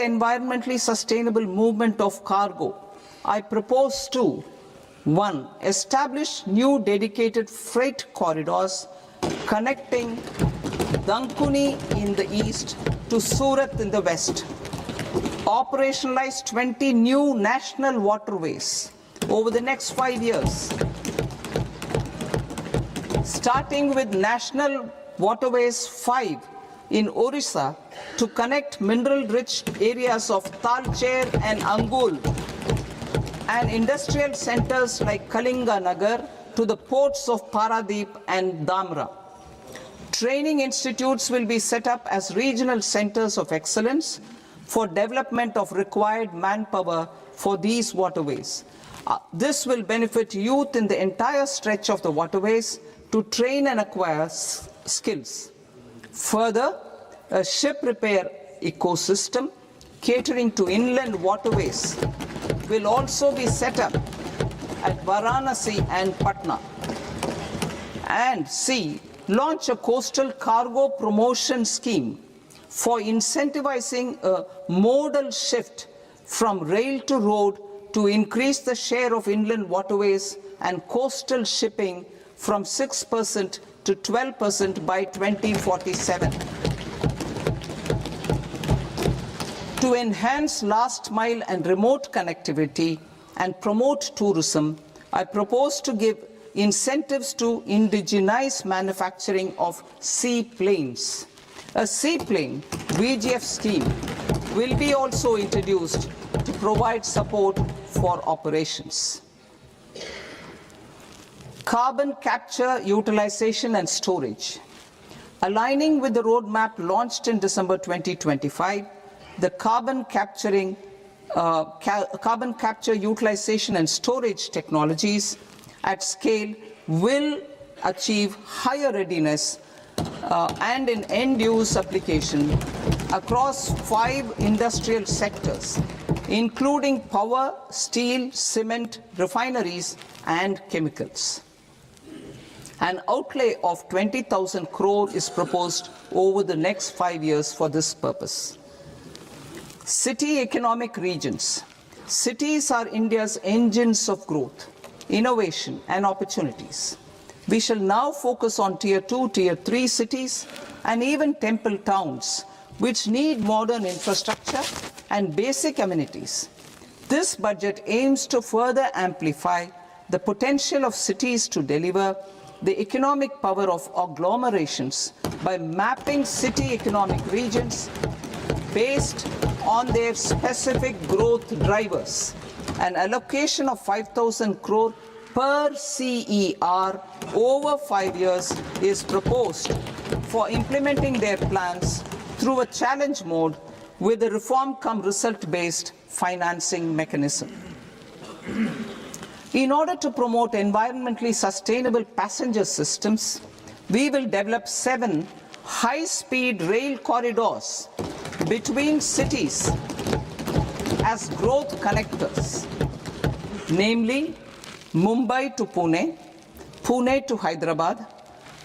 environmentally sustainable movement of cargo, I propose to 1. Establish new dedicated freight corridors connecting Dankuni in the east to Surat in the west. Operationalize 20 new national waterways over the next 5 years. Starting with National Waterways 5 in Orissa to connect mineral-rich areas of Talcher and Angul and industrial centers like Kalinga Nagar to the ports of Paradeep and Dhamra. Training institutes will be set up as regional centers of excellence for development of required manpower for these waterways. This will benefit youth in the entire stretch of the waterways to train and acquire skills. Further, a ship repair ecosystem catering to inland waterways will also be set up at Varanasi and Patna. And C, launch a coastal cargo promotion scheme for incentivizing a modal shift from rail to road to increase the share of inland waterways and coastal shipping from 6% to 12% by 2047. To enhance last mile and remote connectivity and promote tourism, I propose to give incentives to indigenize manufacturing of seaplanes. A seaplane VGF scheme will be also introduced to provide support for operations. Carbon capture, utilization and storage. Aligning with the roadmap launched in December 2025, the carbon capture, utilization and storage technologies at scale will achieve higher readiness and in end-use application across 5 industrial sectors, including power, steel, cement, refineries, and chemicals. An outlay of 20,000 crore is proposed over the next 5 years for this purpose. City economic regions. Cities are India's engines of growth, innovation, and opportunities. We shall now focus on Tier 2, Tier 3 cities, and even temple towns, which need modern infrastructure and basic amenities. This budget aims to further amplify the potential of cities to deliver the economic power of agglomerations by mapping city economic regions based on their specific growth drivers. An allocation of 5,000 crore per CER over 5 years is proposed for implementing their plans through a challenge mode with a reform-cum-result-based financing mechanism. In order to promote environmentally sustainable passenger systems, we will develop 7 high-speed rail corridors between cities as growth connectors, namely Mumbai to Pune, Pune to Hyderabad,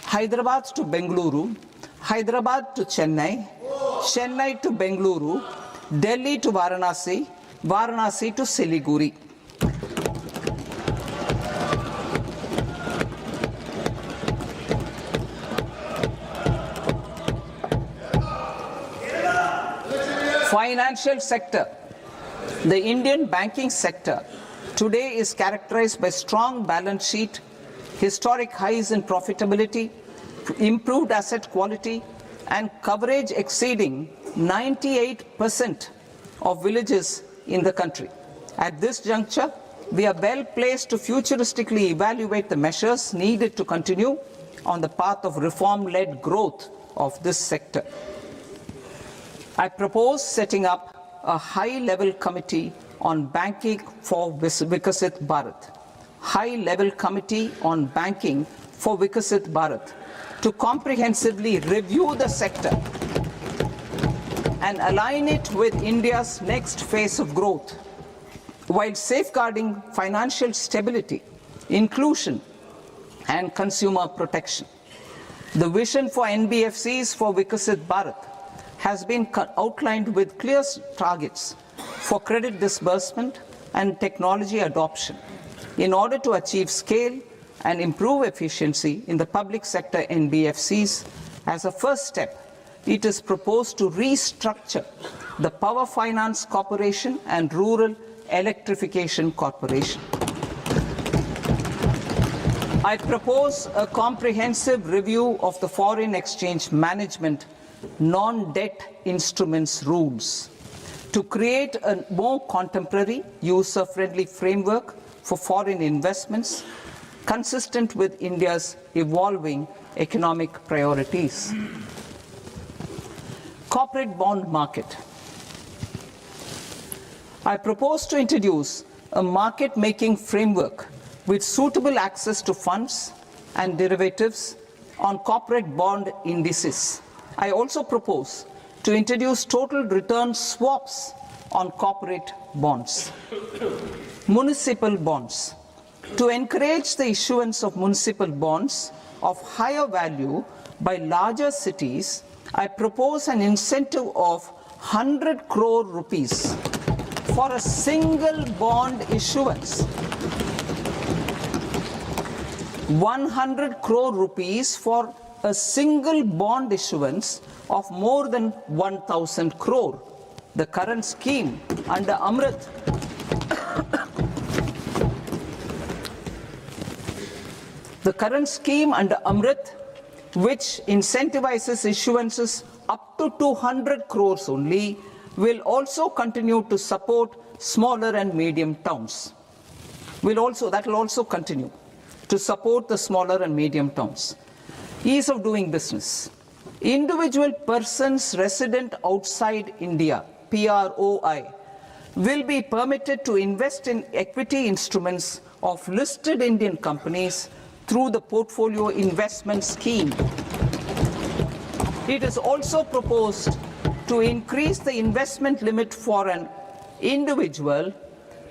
Hyderabad to Bengaluru, Hyderabad to Chennai, Chennai to Bengaluru, Delhi to Varanasi, Varanasi to Siliguri. Financial sector. The Indian banking sector today is characterized by strong balance sheet, historic highs in profitability, improved asset quality, and coverage exceeding 98% of villages in the country. At this juncture, we are well placed to futuristically evaluate the measures needed to continue on the path of reform-led growth of this sector. I propose setting up a high-level committee on banking for Vikasit Bharat. High-level committee on banking for Vikasit Bharat to comprehensively review the sector and align it with India's next phase of growth, while safeguarding financial stability, inclusion, and consumer protection. The vision for NBFCs for Vikasit Bharat has been outlined with clear targets for credit disbursement and technology adoption in order to achieve scale and improve efficiency in the public sector NBFCs. As a first step, it is proposed to restructure the Power Finance Corporation and Rural Electrification Corporation. I propose a comprehensive review of the foreign exchange management non-debt instruments rules to create a more contemporary, user-friendly framework for foreign investments consistent with India's evolving economic priorities. Corporate bond market. I propose to introduce a market-making framework with suitable access to funds and derivatives on corporate bond indices. I also propose to introduce total return swaps on corporate bonds. Municipal bonds. To encourage the issuance of municipal bonds of higher value by larger cities, I propose an incentive of 100 crore rupees for a single bond issuance. 100 crore rupees for a single bond issuance of more than 1,000 crore. The current scheme under Amrit which incentivizes issuances up to 200 crores only, will also continue to support smaller and medium towns. That will also continue to support the smaller and medium towns. Ease of doing business. Individual persons resident outside India, PROI, will be permitted to invest in equity instruments of listed Indian companies through the portfolio investment scheme. It is also proposed to increase the investment limit for an individual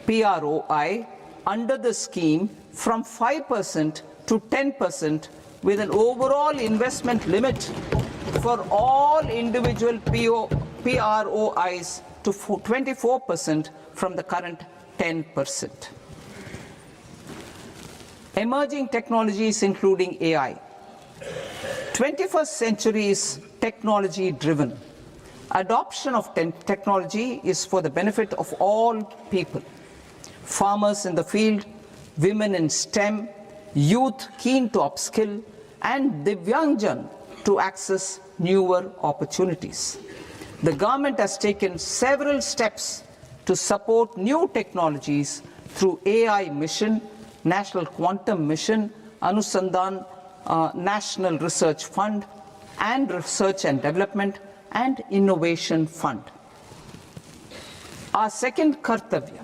PROI under the scheme from 5% to 10%, with an overall investment limit for all individual PROIs to 24% from the current 10%. Emerging technologies including AI. 21st century is technology driven. Adoption of technology is for the benefit of all people. Farmers in the field, women in STEM, youth keen to upskill, and Divyangjan to access newer opportunities. The government has taken several steps to support new technologies through AI Mission, National Quantum Mission, Anusandhan National Research Fund, and Research and Development and Innovation Fund. Our second kartavya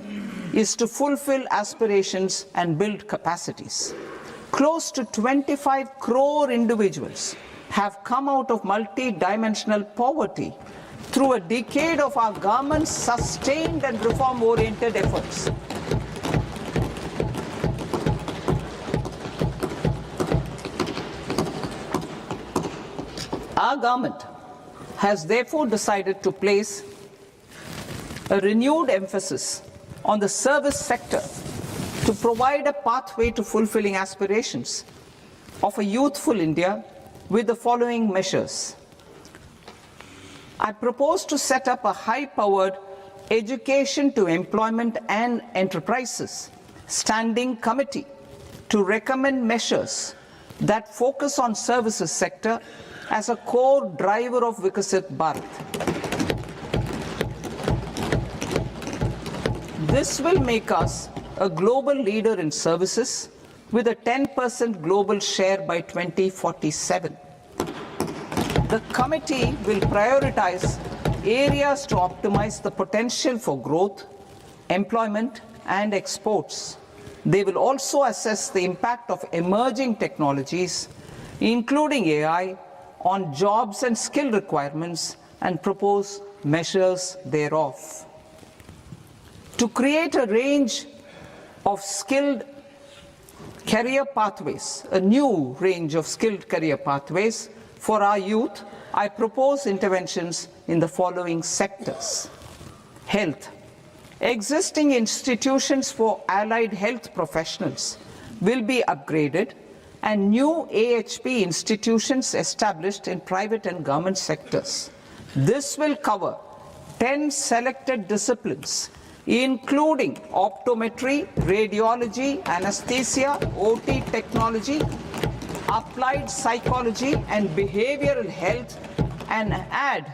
is to fulfill aspirations and build capacities. Close to 25 crore individuals have come out of multi-dimensional poverty through a decade of our government's sustained and reform-oriented efforts. Our government has therefore decided to place a renewed emphasis on the service sector to provide a pathway to fulfilling aspirations of a youthful India with the following measures. I propose to set up a high-powered Education to Employment and Enterprises Standing Committee to recommend measures that focus on services sector as a core driver of Vikasit Bharat. This will make us a global leader in services with a 10% global share by 2047. The committee will prioritize areas to optimize the potential for growth, employment, and exports. They will also assess the impact of emerging technologies, including AI, on jobs and skill requirements and propose measures thereof. To create a range of skilled career pathways, a new range of skilled career pathways for our youth, I propose interventions in the following sectors. Health. Existing institutions for allied health professionals will be upgraded and new AHP institutions established in private and government sectors. This will cover 10 selected disciplines, including optometry, radiology, anesthesia, OT technology, applied psychology and behavioral health, and add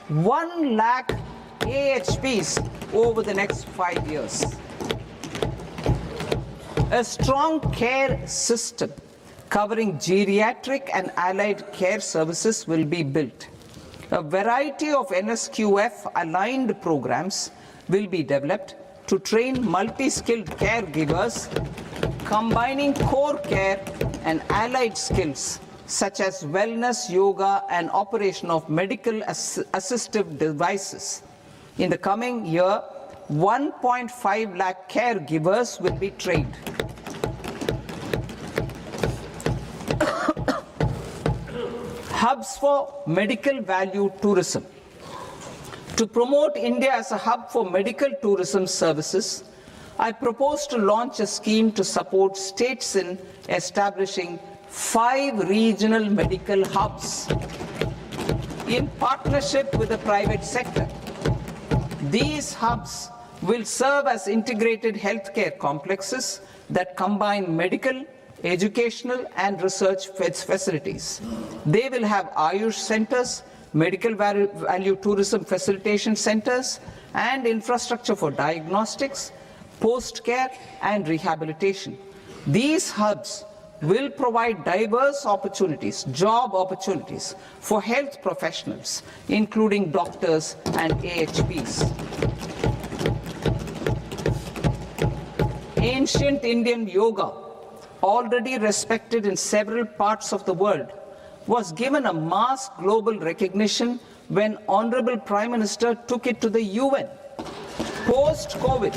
1 lakh AHPs over the next 5 years. A strong care system covering geriatric and allied care services will be built. A variety of NSQF-aligned programs will be developed to train multi-skilled caregivers, combining core care and allied skills such as wellness, yoga, and operation of medical assistive devices. In the coming year, 1.5 lakh caregivers will be trained. Hubs for medical value tourism. To promote India as a hub for medical tourism services, I propose to launch a scheme to support states in establishing 5 regional medical hubs in partnership with the private sector. These hubs will serve as integrated healthcare complexes that combine medical, educational, and research facilities. They will have Ayush centers, medical value tourism facilitation centers, and infrastructure for diagnostics, post-care, and rehabilitation. These hubs will provide diverse opportunities, job opportunities for health professionals, including doctors and AHPs. Ancient Indian yoga, already respected in several parts of the world, was given a mass global recognition when Honorable Prime Minister took it to the UN. Post-COVID,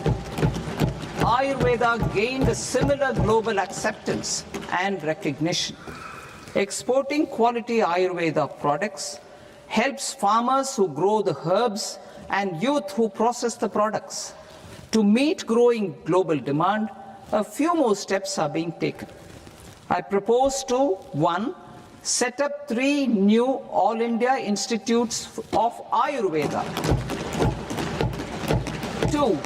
Ayurveda gained a similar global acceptance and recognition. Exporting quality Ayurveda products helps farmers who grow the herbs and youth who process the products. To meet growing global demand, a few more steps are being taken. I propose to 1. Set up 3 new All India Institutes of Ayurveda. 2.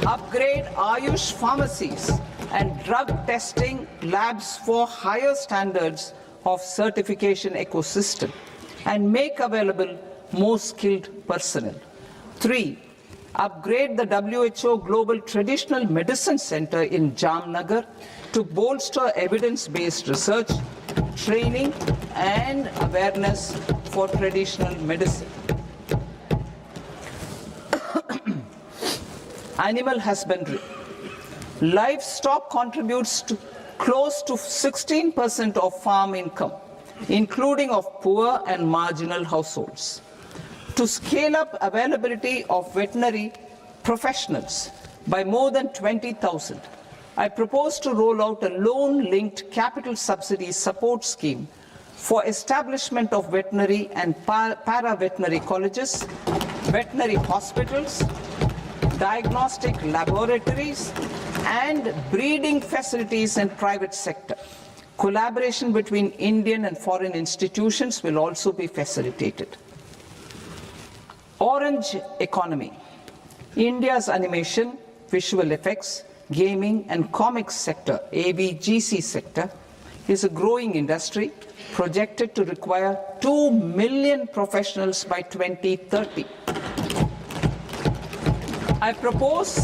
Upgrade Ayush pharmacies and drug testing labs for higher standards of certification ecosystem and make available more skilled personnel. 3. Upgrade the WHO Global Traditional Medicine Center in Jamnagar to bolster evidence-based research, training, and awareness for traditional medicine. Animal husbandry. Livestock contributes to close to 16% of farm income, including of poor and marginal households. To scale up availability of veterinary professionals by more than 20,000, I propose to roll out a loan-linked capital subsidy support scheme for establishment of veterinary and para-veterinary colleges, veterinary hospitals, diagnostic laboratories, and breeding facilities in private sector. Collaboration between Indian and foreign institutions will also be facilitated. Orange economy. India's animation, visual effects, gaming and comics sector, AVGC sector, is a growing industry projected to require 2 million professionals by 2030. I propose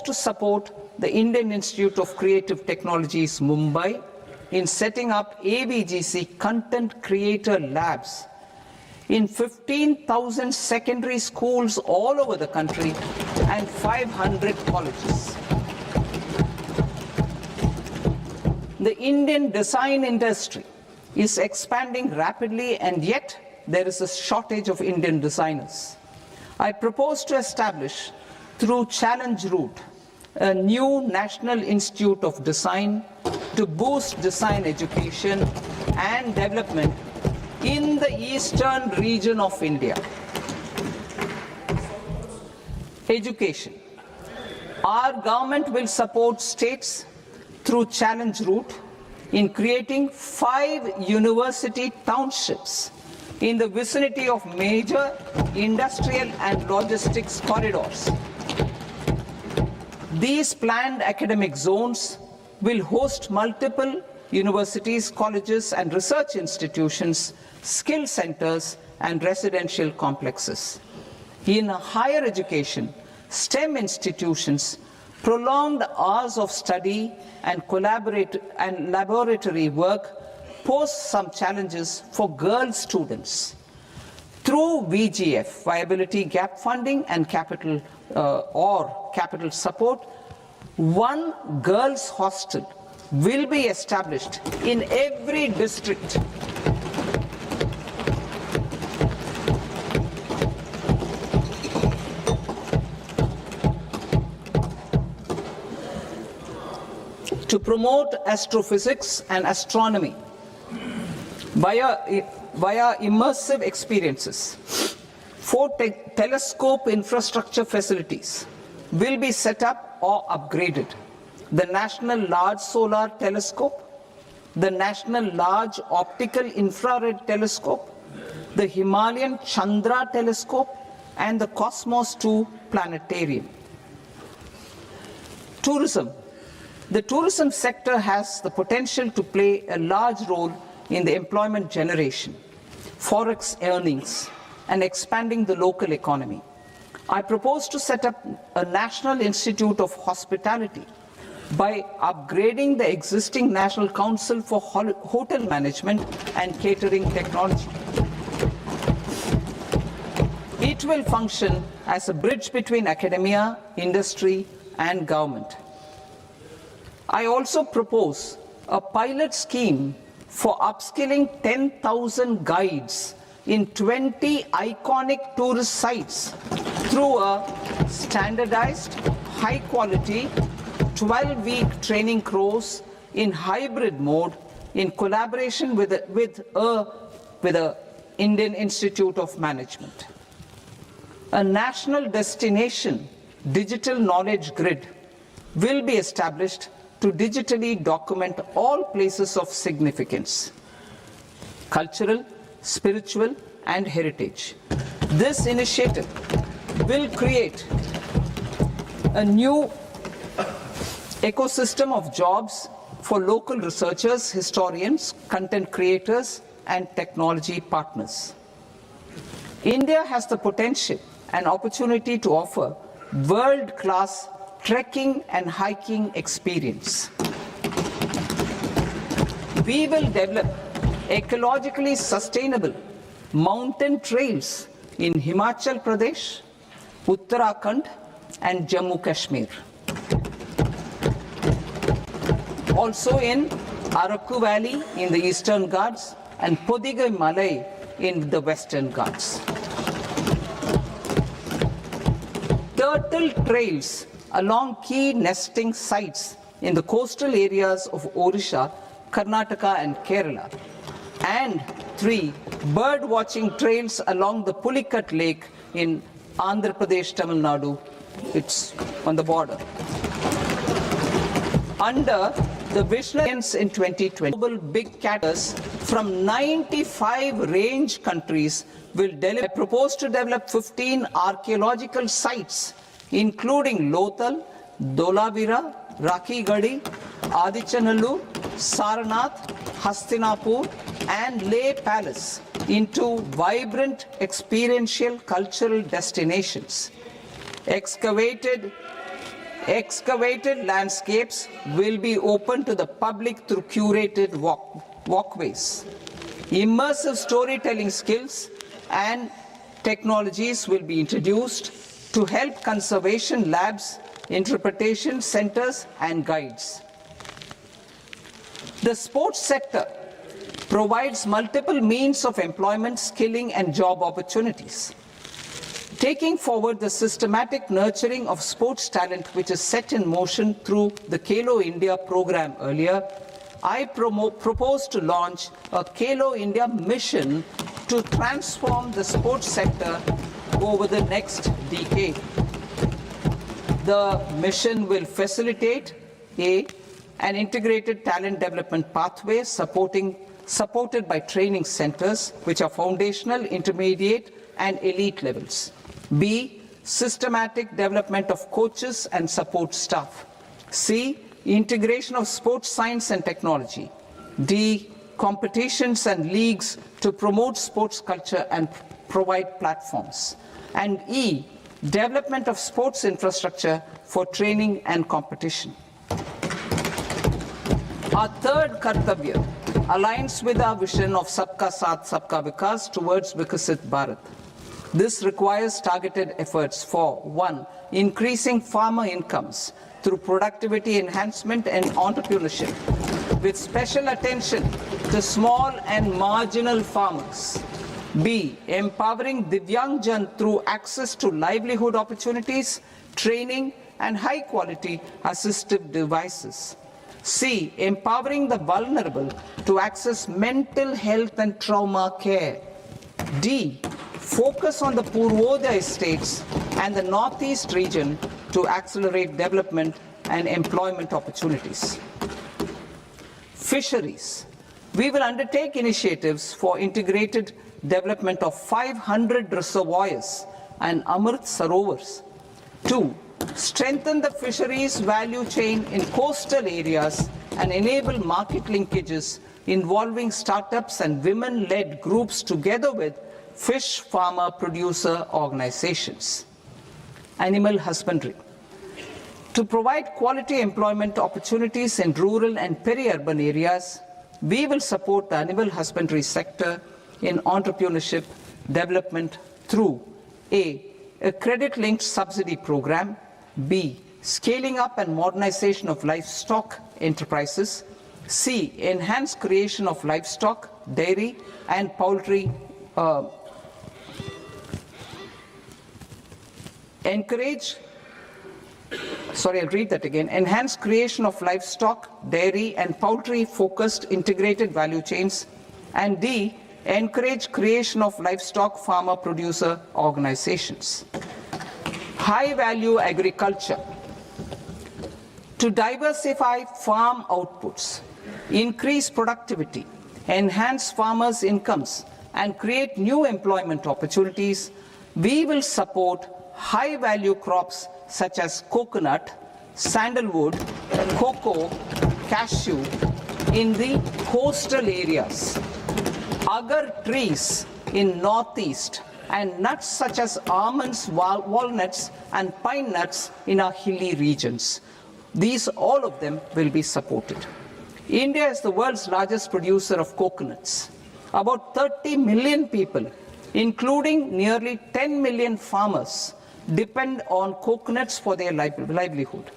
to support the Indian Institute of Creative Technologies, Mumbai, in setting up AVGC content creator labs in 15,000 secondary schools all over the country and 500 colleges. The Indian design industry is expanding rapidly, and yet there is a shortage of Indian designers. I propose to establish, through Challenge Route, a new National Institute of Design to boost design education and development in the eastern region of India. Education. Our government will support states through challenge route in creating 5 university townships in the vicinity of major industrial and logistics corridors. These planned academic zones will host multiple universities, colleges and research institutions, skill centers and residential complexes. In higher education, STEM institutions, prolonged hours of study and laboratory work pose some challenges for girl students. Through VGF, Viability Gap Funding and capital support, one girls' hostel will be established in every district. To promote astrophysics and astronomy via immersive experiences. 4 telescope infrastructure facilities will be set up or upgraded. The National Large Solar Telescope, the National Large Optical Infrared Telescope, the Himalayan Chandra Telescope, and the Cosmos 2 Planetarium. Tourism. The tourism sector has the potential to play a large role in the employment generation, forex earnings, and expanding the local economy. I propose to set up a National Institute of Hospitality by upgrading the existing National Council for Hotel Management and Catering Technology. It will function as a bridge between academia, industry, and government. I also propose a pilot scheme for upskilling 10,000 guides in 20 iconic tourist sites through a standardized, high-quality, 12-week training course in hybrid mode in collaboration with the Indian Institute of Management. A national destination digital knowledge grid will be established to digitally document all places of significance, cultural, spiritual, and heritage. This initiative will create a new ecosystem of jobs for local researchers, historians, content creators, and technology partners. India has the potential and opportunity to offer world-class trekking and hiking experience. We will develop ecologically sustainable mountain trails in Himachal Pradesh, Uttarakhand, and Jammu Kashmir. Also in Araku Valley in the Eastern Ghats and Podigai Malai in the Western Ghats. Turtle trails along key nesting sites in the coastal areas of Odisha, Karnataka, and Kerala. And 3 bird watching trails along the Pulikat Lake in Andhra Pradesh, Tamil Nadu. It's on the border. Under the Vision in 2020, global big catters from 95 range countries will deliver. I propose to develop 15 archaeological sites, including Lothal, Dolavira, Rakhi Gadi, Adichanallur, Saranath, Hastinapur, and Leh Palace into vibrant experiential cultural destinations. Excavated landscapes will be open to the public through curated walkways. Immersive storytelling skills and technologies will be introduced to help conservation labs, interpretation centers, and guides. The sports sector provides multiple means of employment, skilling, and job opportunities. Taking forward the systematic nurturing of sports talent which is set in motion through the Khelo India program earlier, I propose to launch a Khelo India mission to transform the sports sector over the next decade. The mission will facilitate an integrated talent development pathway supported by training centers, which are foundational, intermediate, and elite levels. B, systematic development of coaches and support staff. C, integration of sports science and technology. D, competitions and leagues to promote sports culture and provide platforms. And E, development of sports infrastructure for training and competition. Our third Kartavya aligns with our vision of Sabka Saath, Sabka Vikas towards Vikasit Bharat. This requires targeted efforts for 1. Increasing farmer incomes through productivity enhancement and entrepreneurship, with special attention to small and marginal farmers. B, empowering Divyangjan through access to livelihood opportunities, training, and high-quality assistive devices. C, empowering the vulnerable to access mental health and trauma care. D, focus on the Purvodaya states and the Northeast region to accelerate development and employment opportunities. Fisheries. We will undertake initiatives for integrated development of 500 reservoirs and Amrit Sarovars. 2. Strengthen the fisheries value chain in coastal areas and enable market linkages involving startups and women-led groups together with fish farmer producer organizations. Animal husbandry. To provide quality employment opportunities in rural and peri-urban areas, we will support the animal husbandry sector in entrepreneurship development through A, credit-linked subsidy program, B, scaling up and modernization of livestock enterprises, C, enhanced creation of livestock, dairy, and poultry enhanced creation of livestock, dairy, and poultry-focused integrated value chains, and D, encourage creation of livestock farmer-producer organizations. High-value agriculture. To diversify farm outputs, increase productivity, enhance farmers' incomes, and create new employment opportunities, we will support high-value crops such as coconut, sandalwood, cocoa, cashew in the coastal areas, agar trees in northeast, and nuts such as almonds, walnuts, and pine nuts in our hilly regions. These, all of them, will be supported. India is the world's largest producer of coconuts. About 30 million people, including nearly 10 million farmers, depend on coconuts for their livelihood.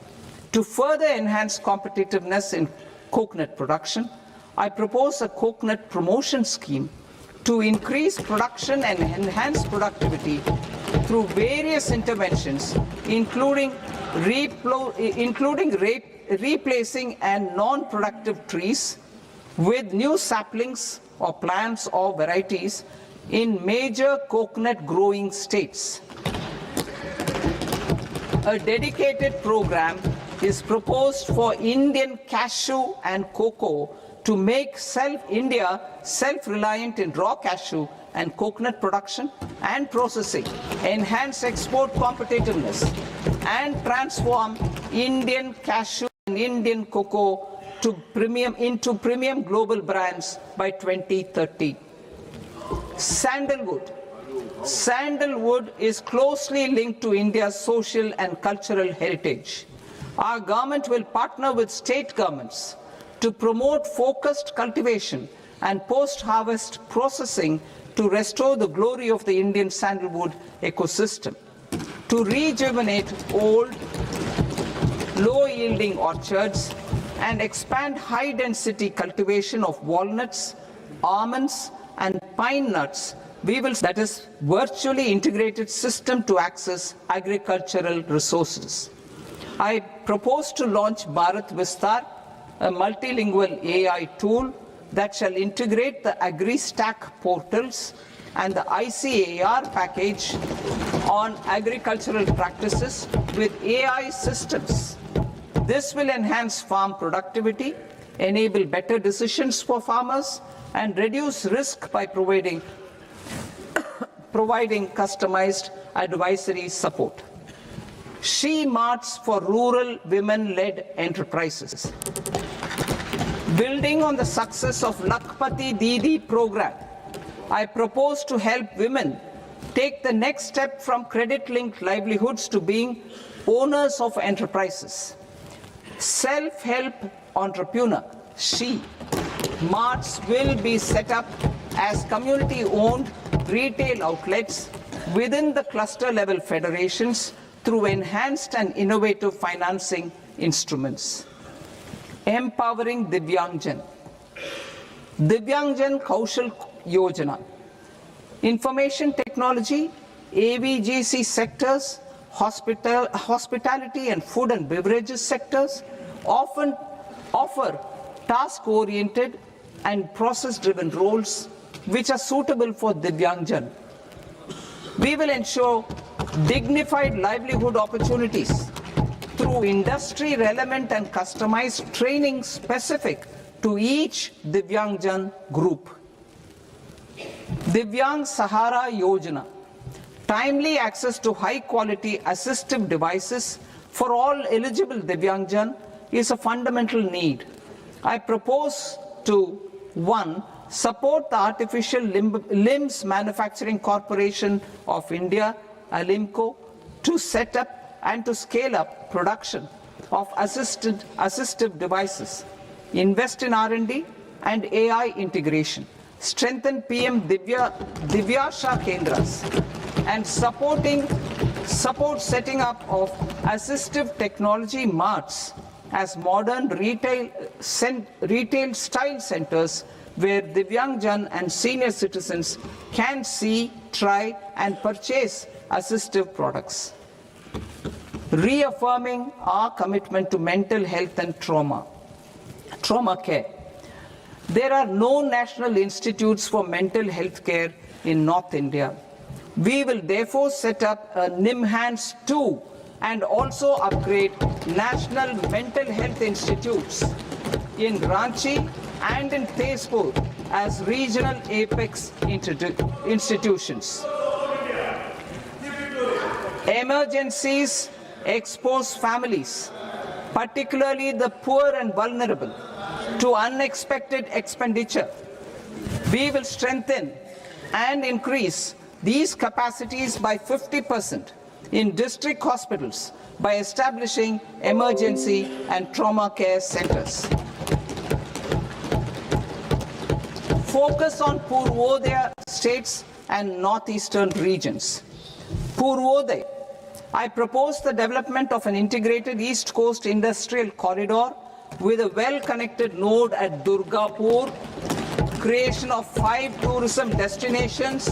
To further enhance competitiveness in coconut production, I propose a coconut promotion scheme to increase production and enhance productivity through various interventions, including replacing and non-productive trees with new saplings or plants or varieties in major coconut growing states. A dedicated program is proposed for Indian cashew and cocoa to make India self-reliant in raw cashew and coconut production and processing, enhance export competitiveness, and transform Indian cashew and Indian cocoa into premium global brands by 2030. Sandalwood. Sandalwood is closely linked to India's social and cultural heritage. Our government will partner with state governments to promote focused cultivation and post-harvest processing to restore the glory of the Indian sandalwood ecosystem, to rejuvenate old, low-yielding orchards, and expand high-density cultivation of walnuts, almonds, and pine nuts. That is virtually integrated system to access agricultural resources. I propose to launch Bharat Vistar, a multilingual AI tool that shall integrate the AgriStack portals and the ICAR package on agricultural practices with AI systems. This will enhance farm productivity, enable better decisions for farmers, and reduce risk by providing customized advisory support. She Marts for rural women-led enterprises. Building on the success of Lakpati Didi program, I propose to help women take the next step from credit-linked livelihoods to being owners of enterprises. Self-help entrepreneur, She Marts will be set up as community-owned retail outlets within the cluster-level federations through enhanced and innovative financing instruments. Empowering Divyangjan. Divyangjan Kaushal Yojana. Information technology, AVGC sectors, hospitality and food and beverages sectors often offer task-oriented and process-driven roles which are suitable for Divyangjan. We will ensure dignified livelihood opportunities through industry-relevant and customized training specific to each Divyangjan group. Divyang Sahara Yojana. Timely access to high-quality assistive devices for all eligible Divyangjan is a fundamental need. I propose to 1. Support the Artificial Limbs Manufacturing Corporation of India, Alimco, to set up and to scale up production of assistive devices, invest in R&D and AI integration, strengthen PM Divyasha Kendras, and support setting up of assistive technology marts as modern retail style centers where Divyangjan and senior citizens can see, try and purchase assistive products. Reaffirming our commitment to mental health and trauma care. There are no national institutes for mental health care in North India. We will therefore set up a NIMHANS 2 and also upgrade national mental health institutes in Ranchi and in Tezpur as regional apex institutions. Emergencies expose families, particularly the poor and vulnerable, to unexpected expenditure. We will strengthen and increase these capacities by 50% in district hospitals by establishing emergency and trauma care centers. Focus on Purvodaya states and northeastern regions. Purvodaya. I propose the development of an integrated East Coast industrial corridor with a well-connected node at Durgapur, creation of 5 tourism destinations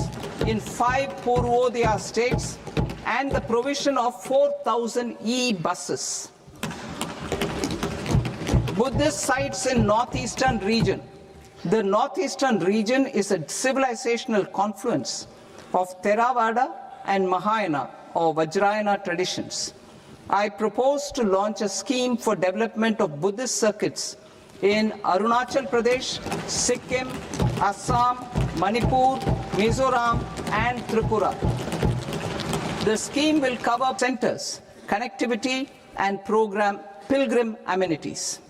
in 5 Purvodaya states, and the provision of 4,000 e-buses. Buddhist sites in northeastern region. The northeastern region is a civilizational confluence of Theravada and Mahayana or Vajrayana traditions. I propose to launch a scheme for development of Buddhist circuits in Arunachal Pradesh, Sikkim, Assam, Manipur, Mizoram, and Tripura. The scheme will cover centers, connectivity, and pilgrim amenities.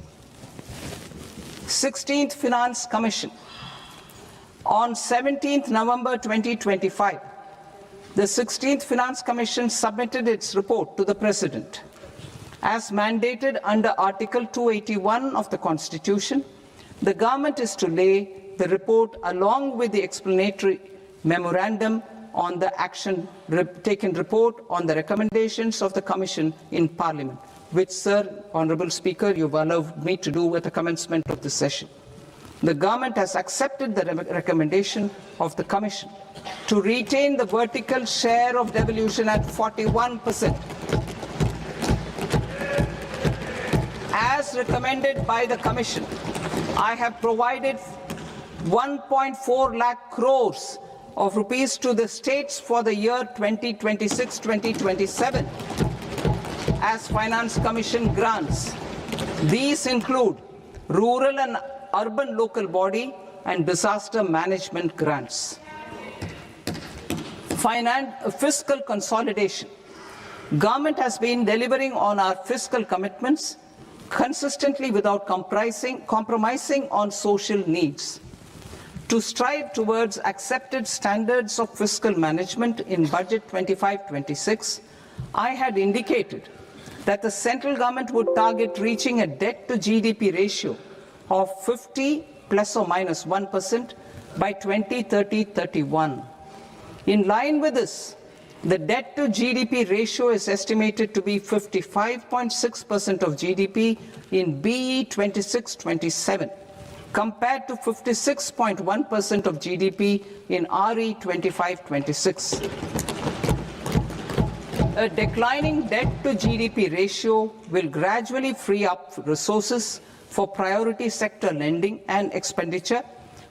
16th Finance Commission. On 17th November 2025, the 16th Finance Commission submitted its report to the President. As mandated under Article 281 of the Constitution, the government is to lay the report along with the explanatory memorandum on the action taken report on the recommendations of the Commission in Parliament, which, Sir, Honourable Speaker, you've allowed me to do at the commencement of this session. The government has accepted the recommendation of the Commission to retain the vertical share of devolution at 41%. As recommended by the Commission, I have provided 1.4 lakh crores of rupees to the states for the year 2026-2027 as Finance Commission grants. These include rural and urban local body and disaster management grants. Fiscal consolidation. Government has been delivering on our fiscal commitments consistently without compromising on social needs. To strive towards accepted standards of fiscal management in Budget 25-26, I had indicated that the central government would target reaching a debt to GDP ratio of 50 plus or minus 1% by 2030-31. In line with this, the debt to GDP ratio is estimated to be 55.6% of GDP in BE 26-27, compared to 56.1% of GDP in RE 25-26. A declining debt to GDP ratio will gradually free up resources for priority sector lending and expenditure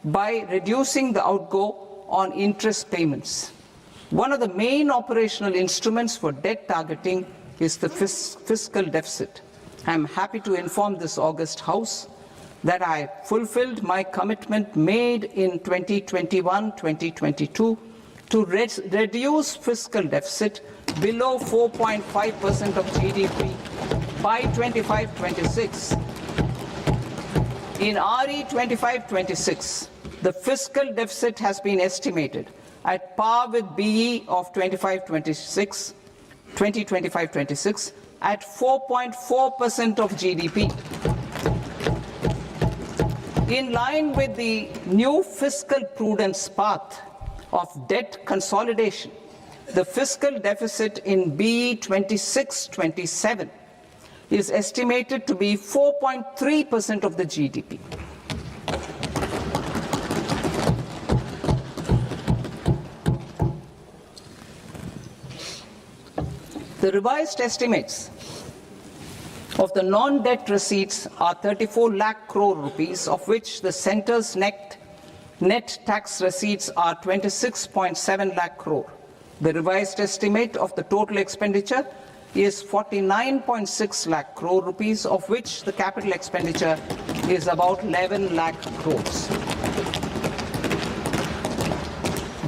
by reducing the outgo on interest payments. One of the main operational instruments for debt targeting is the fiscal deficit. I am happy to inform this august House that I fulfilled my commitment made in 2021-2022 to reduce fiscal deficit below 4.5% of GDP by 25-26. In RE 25-26, the fiscal deficit has been estimated at par with BE of 2025-26 at 4.4% of GDP. In line with the new fiscal prudence path of debt consolidation, the fiscal deficit in BE 26-27 is estimated to be 4.3% of the GDP. The revised estimates of the non-debt receipts are 34 lakh crore rupees, of which the centre's net tax receipts are 26.7 lakh crore. The revised estimate of the total expenditure is 49.6 lakh crore rupees, of which the capital expenditure is about 11 lakh crores.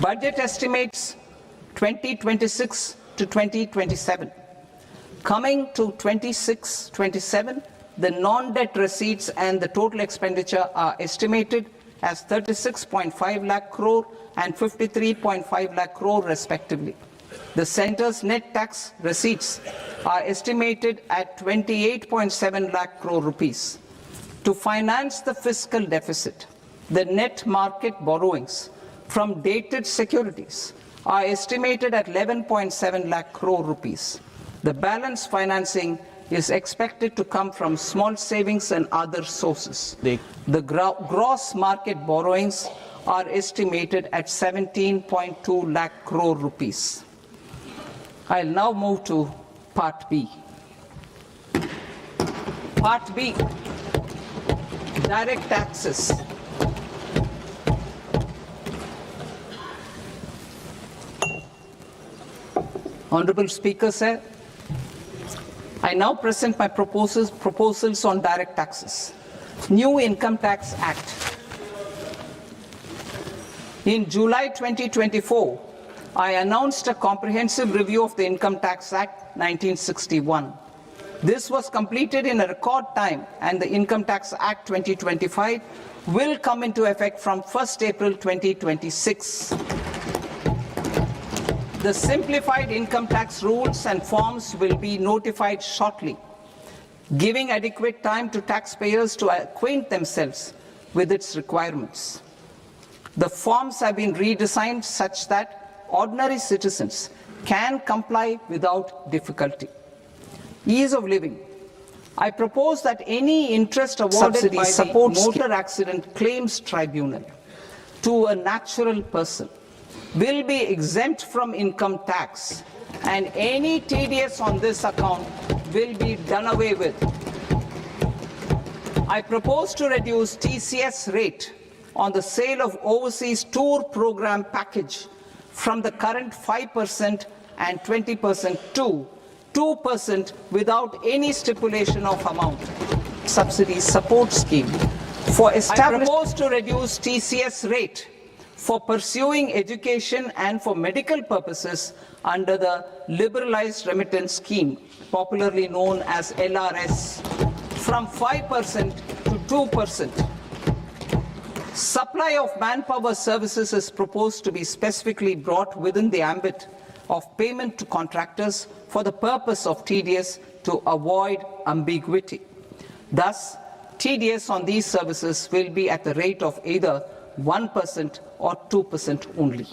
Budget estimates 2026 to 2027. Coming to 26-27, the non-debt receipts and the total expenditure are estimated as 36.5 lakh crore and 53.5 lakh crore respectively. The centre's net tax receipts are estimated at 28.7 lakh crore rupees. To finance the fiscal deficit, the net market borrowings from dated securities are estimated at 11.7 lakh crore rupees. The balance financing is expected to come from small savings and other sources. The gross market borrowings are estimated at 17.2 lakh crore rupees. I'll now move to Part B. Part B, direct taxes. Honorable Speaker, sir, I now present my proposals on direct taxes. New Income Tax Act. In July 2024, I announced a comprehensive review of the Income Tax Act 1961. This was completed in a record time, and the Income Tax Act 2025 will come into effect from 1st April 2026. The simplified income tax rules and forms will be notified shortly, giving adequate time to taxpayers to acquaint themselves with its requirements. The forms have been redesigned such that ordinary citizens can comply without difficulty. Ease of living. I propose that any interest awarded by the Motor Accident Claims Tribunal to a natural person will be exempt from income tax, and any TDS on this account will be done away with. I propose to reduce TCS rate on the sale of overseas tour program package from the current 5% and 20% to 2% without any stipulation of amount. Subsidy support scheme for establishing. I propose to reduce TCS rate for pursuing education and for medical purposes under the liberalized remittance scheme, popularly known as LRS, from 5% to 2%. Supply of manpower services is proposed to be specifically brought within the ambit of payment to contractors for the purpose of TDS to avoid ambiguity. Thus, TDS on these services will be at the rate of either 1% or 2% only.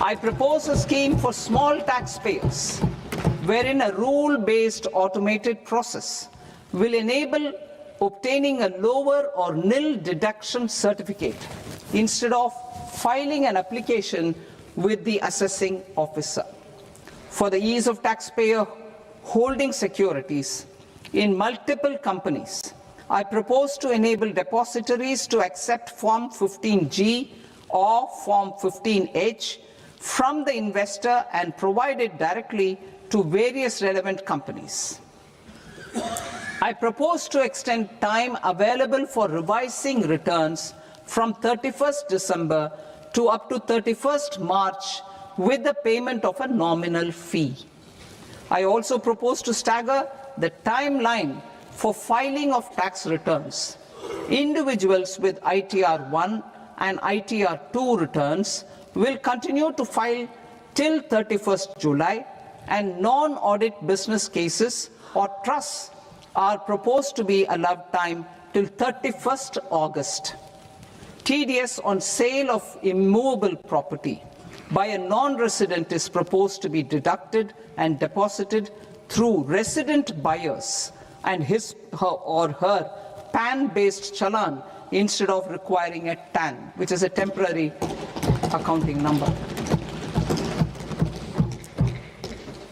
I propose a scheme for small taxpayers, wherein a rule-based automated process will enable obtaining a lower or nil deduction certificate instead of filing an application with the assessing officer. For the ease of taxpayer holding securities in multiple companies, I propose to enable depositories to accept Form 15G or Form 15H from the investor and provide it directly to various relevant companies. I propose to extend time available for revising returns from 31st December to up to 31st March with the payment of a nominal fee. I also propose to stagger the timeline for filing of tax returns. Individuals with ITR 1 and ITR 2 returns will continue to file till 31st July, and non-audit business cases or trusts are proposed to be allowed time till 31st August. TDS on sale of immovable property by a non-resident is proposed to be deducted and deposited through resident buyers and his or her PAN-based challan instead of requiring a TAN, which is a temporary accounting number.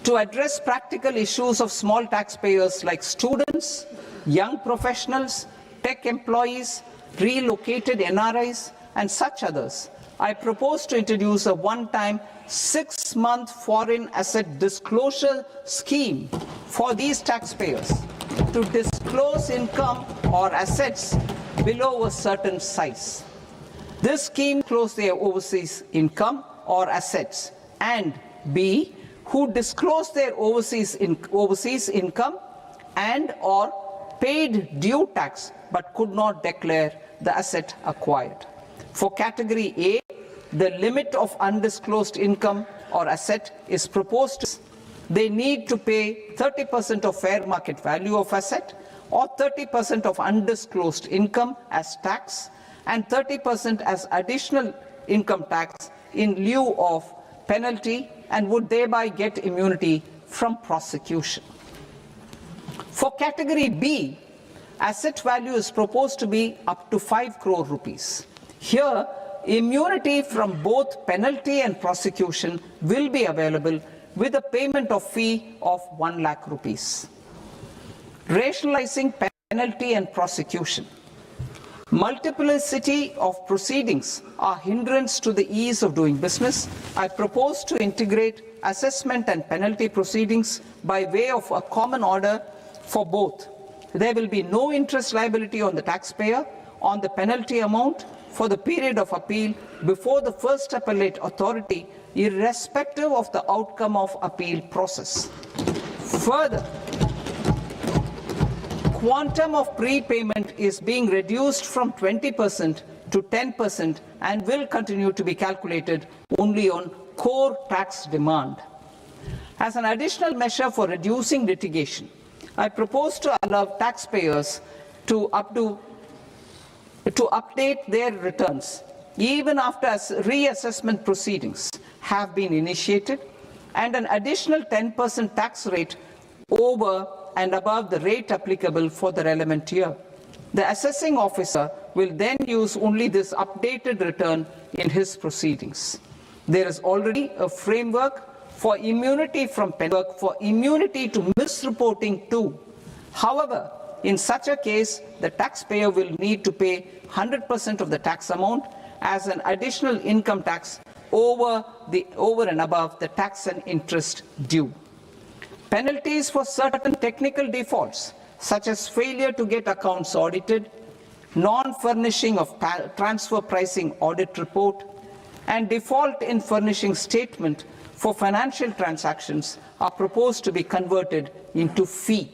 To address practical issues of small taxpayers like students, young professionals, tech employees, relocated NRIs, and such others, I propose to introduce a one-time 6-month foreign asset disclosure scheme for these taxpayers to disclose income or assets below a certain size. This scheme discloses their overseas income or assets, and B, who disclose their overseas income and or paid due tax but could not declare the asset acquired. For category A, the limit of undisclosed income or asset is proposed. They need to pay 30% of fair market value of asset or 30% of undisclosed income as tax and 30% as additional income tax in lieu of penalty, and would thereby get immunity from prosecution. For category B, asset value is proposed to be up to 5 crore rupees. Here, immunity from both penalty and prosecution will be available with a payment of fee of 1 lakh rupees. Rationalizing penalty and prosecution. Multiplicity of proceedings are hindrance to the ease of doing business. I propose to integrate assessment and penalty proceedings by way of a common order for both. There will be no interest liability on the taxpayer on the penalty amount for the period of appeal before the first appellate authority, irrespective of the outcome of appeal process. Further, quantum of prepayment is being reduced from 20% to 10% and will continue to be calculated only on core tax demand. As an additional measure for reducing litigation, I propose to allow taxpayers to update their returns even after reassessment proceedings have been initiated, and an additional 10% tax rate over and above the rate applicable for the relevant year. The assessing officer will then use only this updated return in his proceedings. There is already a framework for immunity from penalty, for immunity to misreporting too. However, in such a case, the taxpayer will need to pay 100% of the tax amount as an additional income tax over and above the tax and interest due. Penalties for certain technical defaults, such as failure to get accounts audited, non-furnishing of transfer pricing audit report, and default in furnishing statement for financial transactions are proposed to be converted into fee.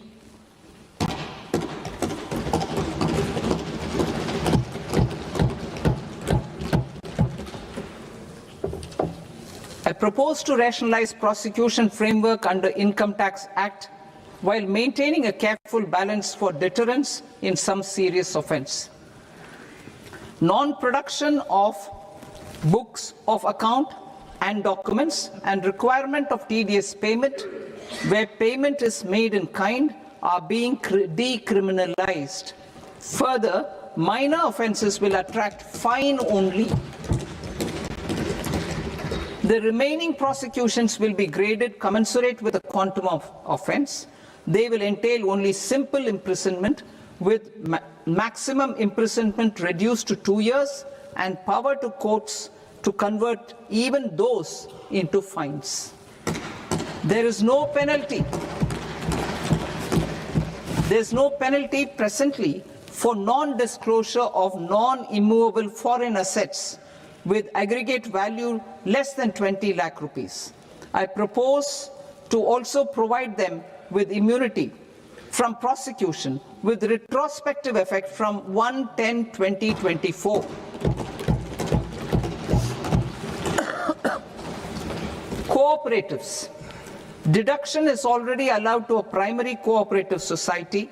I propose to rationalize prosecution framework under Income Tax Act while maintaining a careful balance for deterrence in some serious offence. Non-production of books of account and documents and requirement of TDS payment where payment is made in kind are being decriminalized. Further, minor offences will attract fine only. The remaining prosecutions will be graded commensurate with the quantum of offence. They will entail only simple imprisonment with maximum imprisonment reduced to 2 years and power to courts to convert even those into fines. There is no penalty. There is no penalty presently for non-disclosure of non-immovable foreign assets with aggregate value less than 20 lakh rupees. I propose to also provide them with immunity from prosecution with retrospective effect from 1/10/2024. Cooperatives. Deduction is already allowed to a primary cooperative society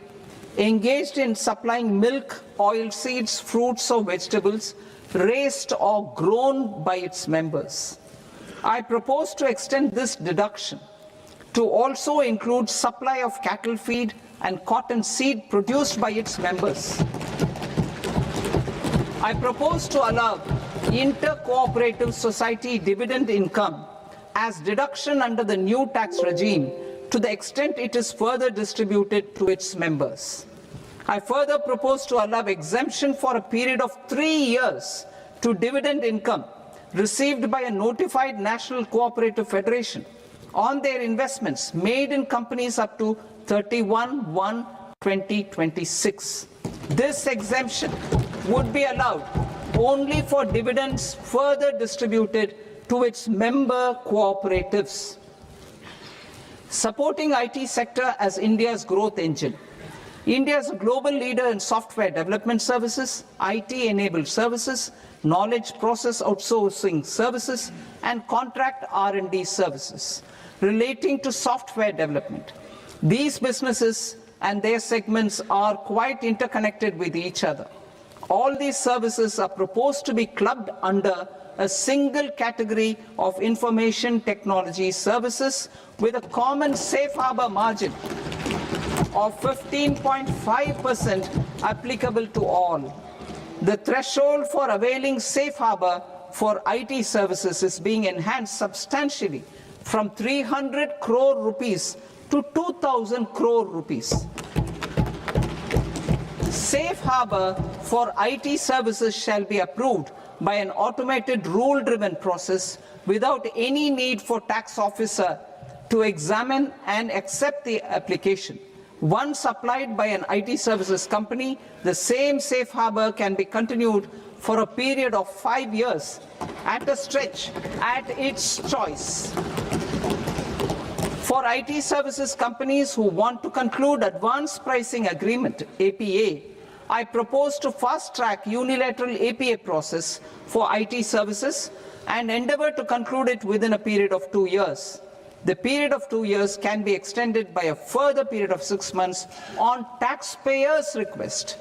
engaged in supplying milk, oilseeds, fruits or vegetables raised or grown by its members. I propose to extend this deduction to also include supply of cattle feed and cotton seed produced by its members. I propose to allow inter-cooperative society dividend income as deduction under the new tax regime to the extent it is further distributed to its members. I further propose to allow exemption for a period of 3 years to dividend income received by a notified national cooperative federation on their investments made in companies up to 31/1/2026. This exemption would be allowed only for dividends further distributed to its member cooperatives. Supporting IT sector as India's growth engine. India is a global leader in software development services, IT-enabled services, knowledge process outsourcing services, and contract R&D services relating to software development. These businesses and their segments are quite interconnected with each other. All these services are proposed to be clubbed under a single category of information technology services with a common safe harbor margin of 15.5% applicable to all. The threshold for availing safe harbor for IT services is being enhanced substantially from 300 crore rupees to 2,000 crore rupees. Safe harbor for IT services shall be approved by an automated rule-driven process without any need for tax officer to examine and accept the application. Once applied by an IT services company, the same safe harbor can be continued for a period of 5 years at a stretch at its choice. For IT services companies who want to conclude advanced pricing agreement, APA, I propose to fast-track unilateral APA process for IT services and endeavor to conclude it within a period of 2 years. The period of 2 years can be extended by a further period of 6 months on taxpayers' request.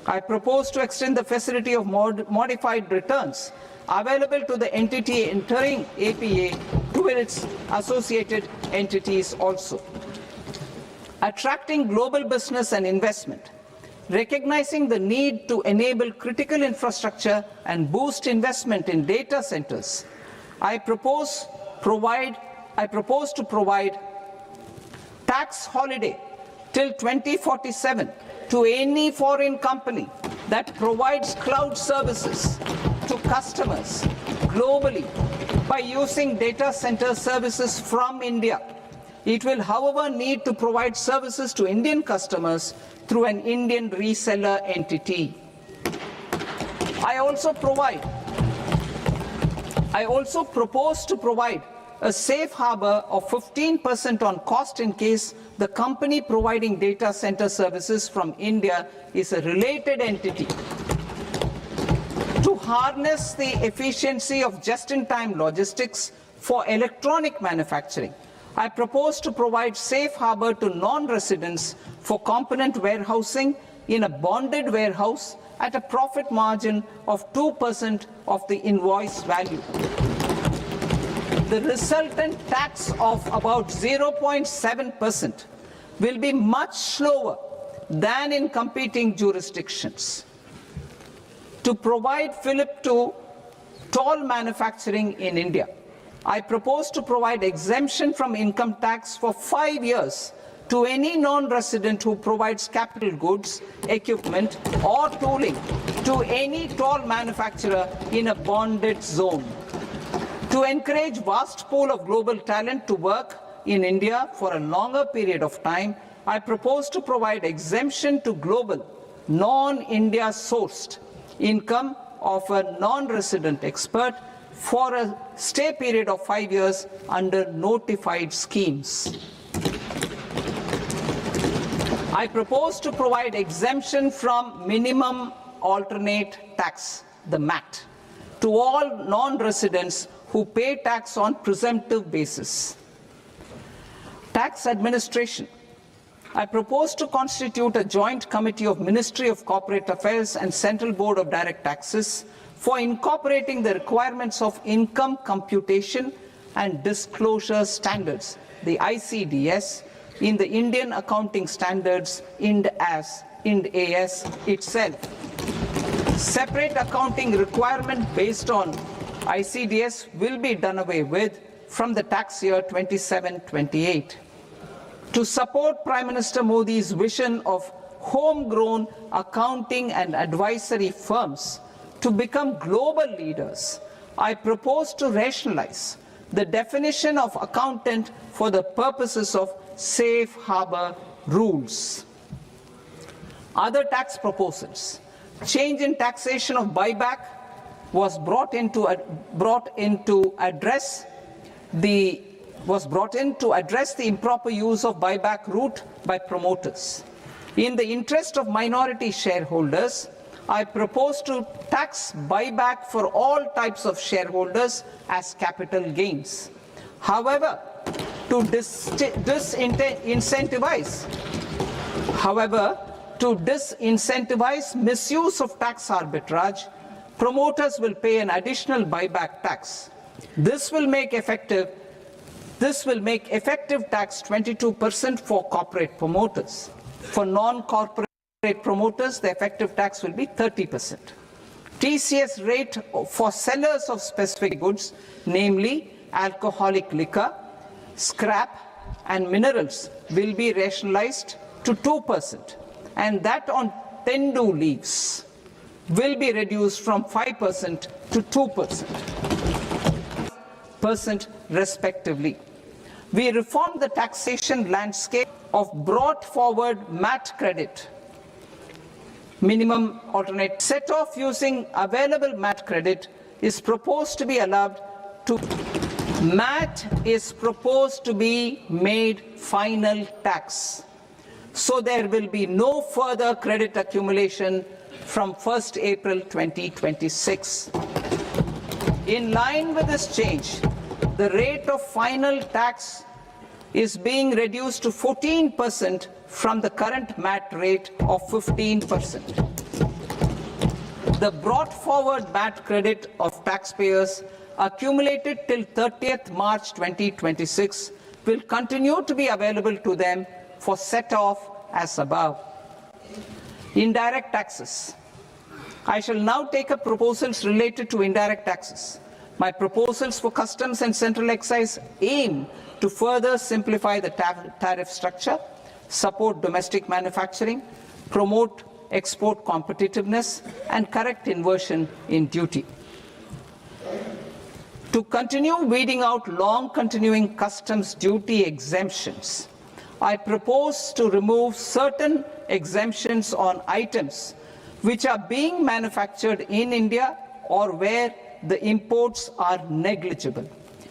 I propose to extend the facility of modified returns available to the entity entering APA to its associated entities also. Attracting global business and investment. Recognizing the need to enable critical infrastructure and boost investment in data centers, I propose to provide tax holiday till 2047 to any foreign company that provides cloud services to customers globally by using data center services from India. It will, however, need to provide services to Indian customers through an Indian reseller entity. I also propose to provide a safe harbor of 15% on cost in case the company providing data center services from India is a related entity. To harness the efficiency of just-in-time logistics for electronic manufacturing, I propose to provide safe harbor to non-residents for component warehousing in a bonded warehouse at a profit margin of 2% of the invoice value. The resultant tax of about 0.7% will be much lower than in competing jurisdictions. To provide fillip to toll manufacturing in India, I propose to provide exemption from income tax for 5 years to any non-resident who provides capital goods, equipment, or tooling to any toll manufacturer in a bonded zone. To encourage vast pool of global talent to work in India for a longer period of time, I propose to provide exemption to global, non-India sourced income of a non-resident expert for a stay period of 5 years under notified schemes. I propose to provide exemption from minimum alternate tax, the MAT, to all non-residents who pay tax on presumptive basis. Tax administration. I propose to constitute a joint committee of Ministry of Corporate Affairs and Central Board of Direct Taxes for incorporating the requirements of income computation and disclosure standards, the ICDS, in the Indian Accounting Standards, IND AS itself. Separate accounting requirement based on ICDS will be done away with from the tax year 27-28. To support Prime Minister Modi's vision of homegrown accounting and advisory firms to become global leaders, I propose to rationalize the definition of accountant for the purposes of safe harbor rules. Other tax proposals. Change in taxation of buyback was brought in to address the improper use of buyback route by promoters. In the interest of minority shareholders, I propose to tax buyback for all types of shareholders as capital gains. However, to disincentivize misuse of tax arbitrage, promoters will pay an additional buyback tax. This will make effective tax 22% for corporate promoters. For non-corporate promoters, the effective tax will be 30%. TCS rate for sellers of specific goods, namely alcoholic liquor, scrap, and minerals, will be rationalized to 2%, and that on tendu leaves will be reduced from 5% to 2% respectively. We reformed the taxation landscape of brought forward MAT credit, minimum alternate set off using available MAT credit is proposed to be allowed to. MAT is proposed to be made final tax, so there will be no further credit accumulation from 1st April 2026. In line with this change, the rate of final tax is being reduced to 14% from the current MAT rate of 15%. The brought forward MAT credit of taxpayers accumulated till 30th March 2026 will continue to be available to them for set-off as above. Indirect taxes. I shall now take up proposals related to indirect taxes. My proposals for customs and central excise aim to further simplify the tariff structure, support domestic manufacturing, promote export competitiveness, and correct inversion in duty. To continue weeding out long continuing customs duty exemptions, I propose to remove certain exemptions on items which are being manufactured in India or where the imports are negligible.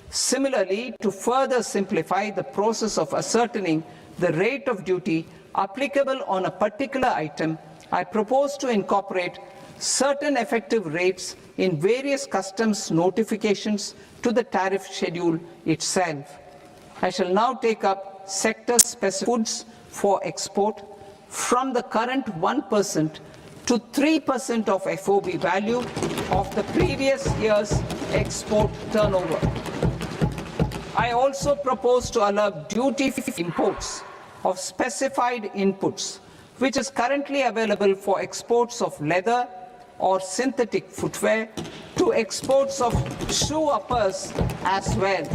Similarly, to further simplify the process of ascertaining the rate of duty applicable on a particular item, I propose to incorporate certain effective rates in various customs notifications to the tariff schedule itself. I shall now take up sector-specific foods for export from the current 1% to 3% of FOB value of the previous year's export turnover. I also propose to allow duty-free imports of specified inputs, which is currently available for exports of leather or synthetic footwear, to exports of shoe uppers as well.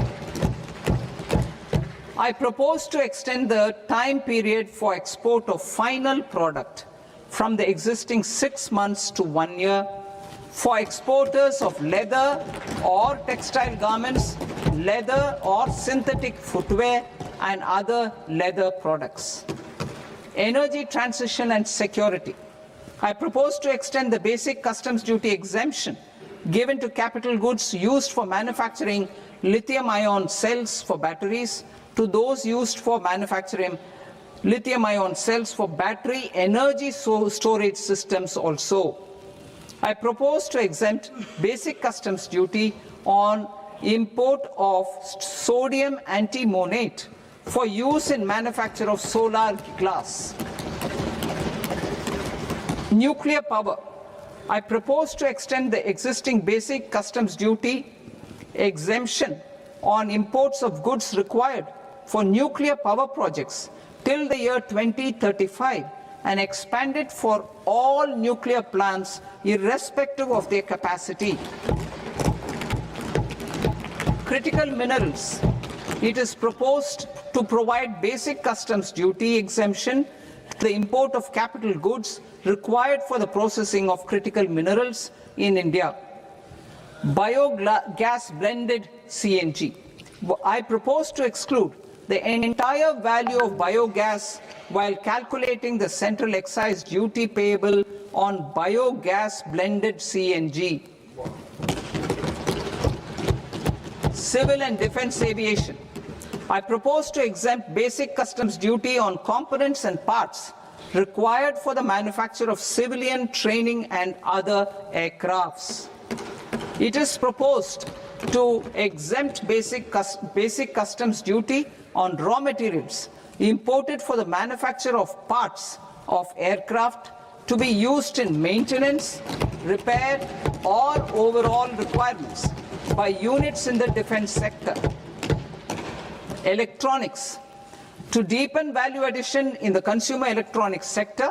I propose to extend the time period for export of final product from the existing 6 months to 1 year for exporters of leather or textile garments, leather or synthetic footwear, and other leather products. Energy transition and security. I propose to extend the basic customs duty exemption given to capital goods used for manufacturing lithium-ion cells for batteries to those used for manufacturing lithium-ion cells for battery energy storage systems also. I propose to exempt basic customs duty on import of sodium antimonate for use in manufacture of solar glass. Nuclear power. I propose to extend the existing basic customs duty exemption on imports of goods required for nuclear power projects till the year 2035 and expand it for all nuclear plants irrespective of their capacity. Critical minerals. It is proposed to provide basic customs duty exemption to the import of capital goods required for the processing of critical minerals in India. Biogas blended CNG. I propose to exclude the entire value of biogas while calculating the central excise duty payable on biogas blended CNG. Civil and defense aviation. I propose to exempt basic customs duty on components and parts required for the manufacture of civilian training and other aircrafts. It is proposed to exempt basic customs duty on raw materials imported for the manufacture of parts of aircraft to be used in maintenance, repair, or overall requirements by units in the defense sector. Electronics. To deepen value addition in the consumer electronics sector,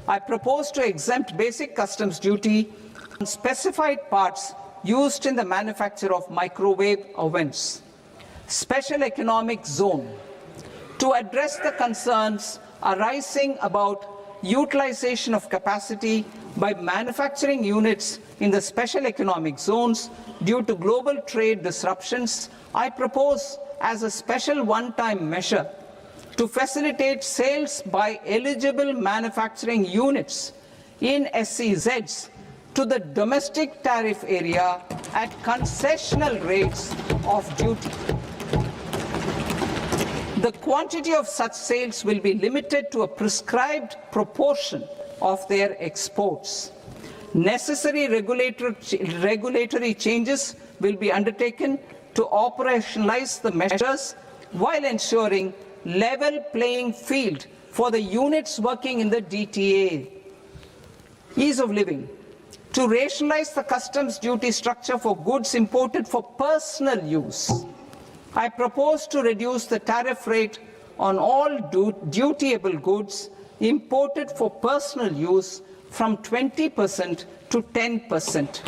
I propose to exempt basic customs duty on specified parts used in the manufacture of microwave ovens. Special economic zone. To address the concerns arising about utilization of capacity by manufacturing units in the special economic zones due to global trade disruptions, I propose as a special one-time measure to facilitate sales by eligible manufacturing units in SEZs to the domestic tariff area at concessional rates of duty. The quantity of such sales will be limited to a prescribed proportion of their exports. Necessary regulatory changes will be undertaken to operationalize the measures while ensuring level playing field for the units working in the DTA. Ease of living. To rationalize the customs duty structure for goods imported for personal use, I propose to reduce the tariff rate on all dutiable goods imported for personal use from 20% to 10%.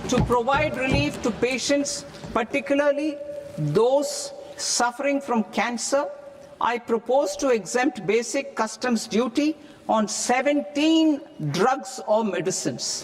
To provide relief to patients, particularly those suffering from cancer I propose to exempt basic customs duty on 17 drugs or medicines.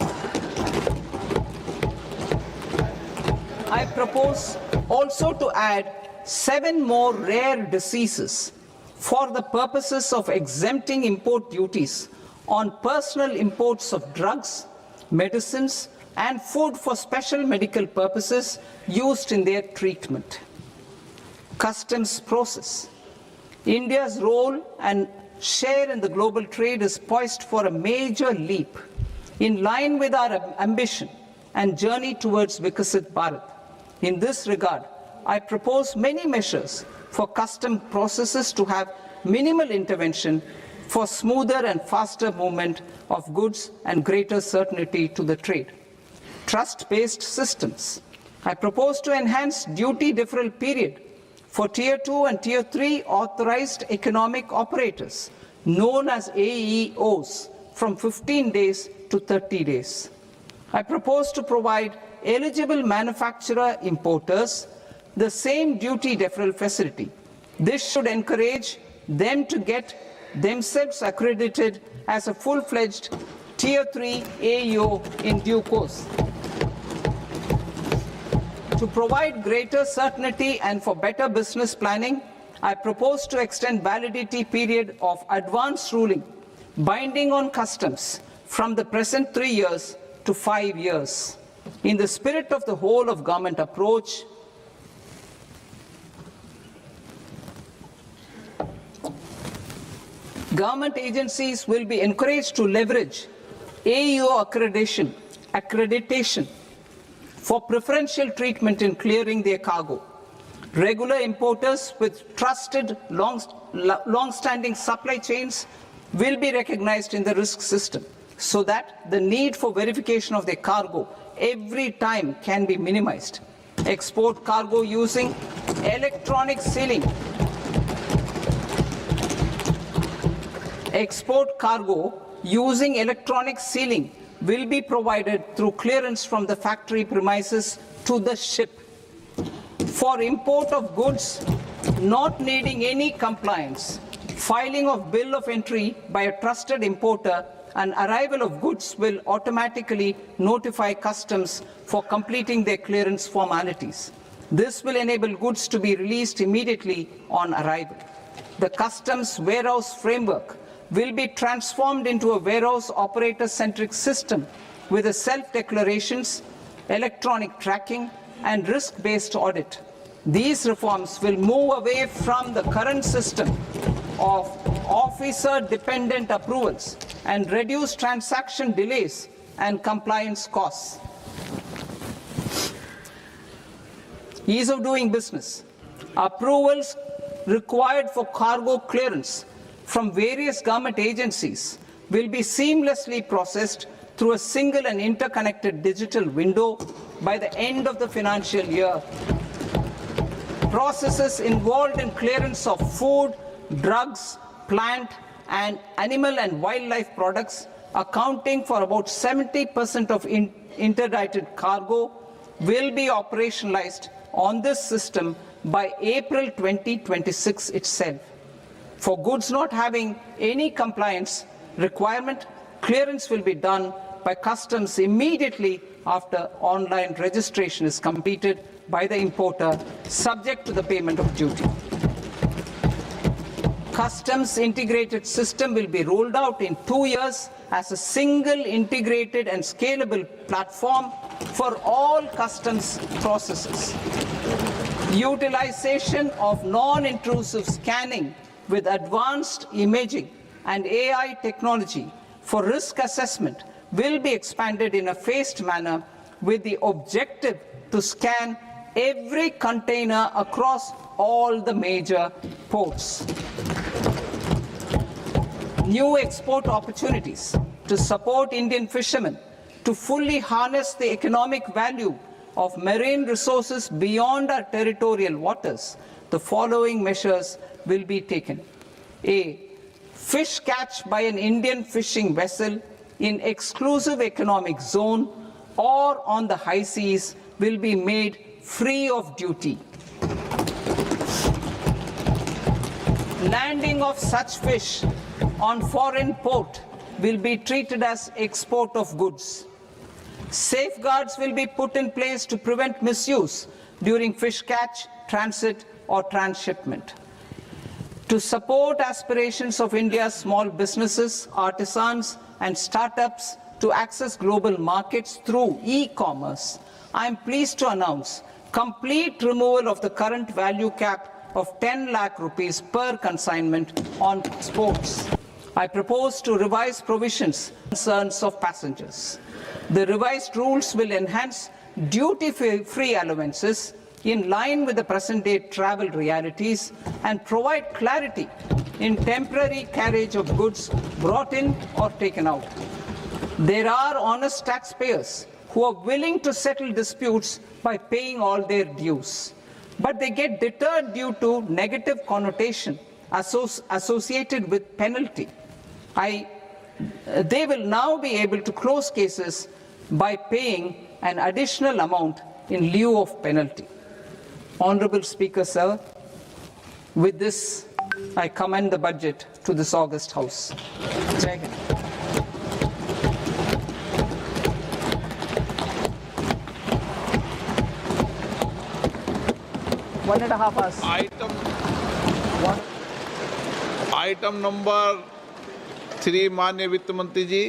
I propose also to add 7 more rare diseases for the purposes of exempting import duties on personal imports of drugs, medicines, and food for special medical purposes used in their treatment. Customs process. India's role and share in the global trade is poised for a major leap in line with our ambition and journey towards Vikasit Bharat. In this regard, I propose many measures for custom processes to have minimal intervention for smoother and faster movement of goods and greater certainty to the trade. Trust-based systems. I propose to enhance duty deferral period for Tier 2 and Tier 3 authorized economic operators, known as AEOs, from 15 days to 30 days. I propose to provide eligible manufacturer importers the same duty deferral facility. This should encourage them to get themselves accredited as a full-fledged Tier 3 AEO in due course. To provide greater certainty and for better business planning, I propose to extend validity period of advance ruling binding on customs from the present 3 years to 5 years. In the spirit of the whole of government approach, government agencies will be encouraged to leverage AEO accreditation for preferential treatment in clearing their cargo. Regular importers with trusted long-standing supply chains will be recognized in the risk system so that the need for verification of their cargo every time can be minimized. Export cargo using electronic sealing. Export cargo using electronic sealing will be provided through clearance from the factory premises to the ship. For import of goods not needing any compliance, filing of bill of entry by a trusted importer and arrival of goods will automatically notify customs for completing their clearance formalities. This will enable goods to be released immediately on arrival. The customs warehouse framework will be transformed into a warehouse operator-centric system with a self-declarations, electronic tracking, and risk-based audit. These reforms will move away from the current system of officer-dependent approvals and reduce transaction delays and compliance costs. Ease of doing business. Approvals required for cargo clearance from various government agencies will be seamlessly processed through a single and interconnected digital window by the end of the financial year. Processes involved in clearance of food, drugs, plant, and animal and wildlife products, accounting for about 70% of interdicted cargo, will be operationalized on this system by April 2026 itself. For goods not having any compliance requirement, clearance will be done by customs immediately after online registration is completed by the importer, subject to the payment of duty. Customs integrated system will be rolled out in 2 years as a single integrated and scalable platform for all customs processes. Utilization of non-intrusive scanning with advanced imaging and AI technology for risk assessment will be expanded in a phased manner with the objective to scan every container across all the major ports. New export opportunities to support Indian fishermen to fully harness the economic value of marine resources beyond our territorial waters. The following measures will be taken. A. Fish catch by an Indian fishing vessel in exclusive economic zone or on the high seas will be made free of duty. landing of such fish on foreign port will be treated as export of goods. Safeguards will be put in place to prevent misuse during fish catch, transit, or transshipment. To support aspirations of India's small businesses, artisans, and startups to access global markets through e-commerce, I am pleased to announce complete removal of the current value cap of 10 lakh rupees per consignment on exports. I propose to revise provisions concerns of passengers. The revised rules will enhance duty-free allowances in line with the present-day travel realities and provide clarity in temporary carriage of goods brought in or taken out. There are honest taxpayers who are willing to settle disputes by paying all their dues, but they get deterred due to negative connotation associated with penalty. They will now be able to close cases by paying an additional amount in lieu of penalty. Honorable Speaker, sir, with this, I commend the budget to this august House. Jai Hind. One and a half hours. Item number 3 माननीय वित्त मंत्री जी।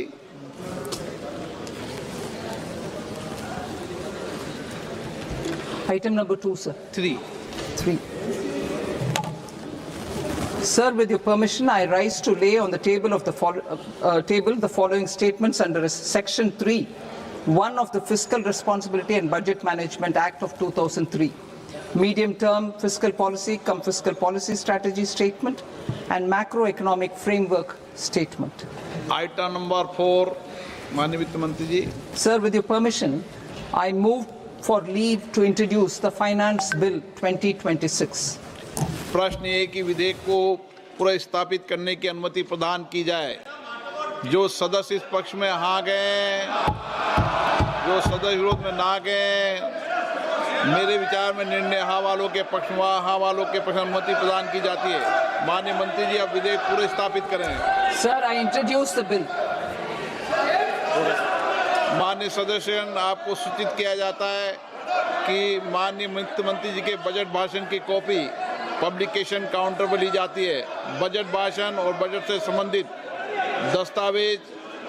Item number 2, sir. 3. Sir, with your permission, I rise to lay on the table of the following statements under Section 3, 1 of the Fiscal Responsibility and Budget Management Act of 2003. Medium-term fiscal policy, fiscal policy strategy statement, and macroeconomic framework statement. Item number 4, माननीय वित्त मंत्री जी। Sir, with your permission, I move for leave to introduce the Finance Bill 2026. प्रश्न ये कि विधेयक को पुनर्स्थापित करने की अनुमति प्रदान की जाए। जो सदस्य इस पक्ष में हाँ गए, जो सदस्य विरोध में ना गए, मेरे विचार में निर्णय हाँ वालों के पक्ष में हाँ वालों के पक्ष में अनुमति प्रदान की जाती है। माननीय मंत्री जी, अब विधेयक पूरे स्थापित करें। Sir, I introduce the bill. माननीय सदस्यगण, आपको सूचित किया जाता है कि माननीय वित्त मंत्री जी के बजट भाषण की कॉपी पब्लिकेशन काउंटर पर ली जाती है। बजट भाषण और बजट से संबंधित दस्तावेज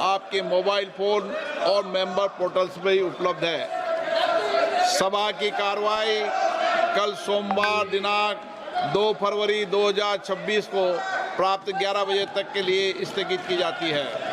आपके मोबाइल फोन और मेंबर पोर्टल्स पर ही उपलब्ध है। सभा की कार्रवाई कल सोमवार दिनांक 2 फरवरी 2026 को प्राप्त 11 बजे तक के लिए स्थगित की जाती है।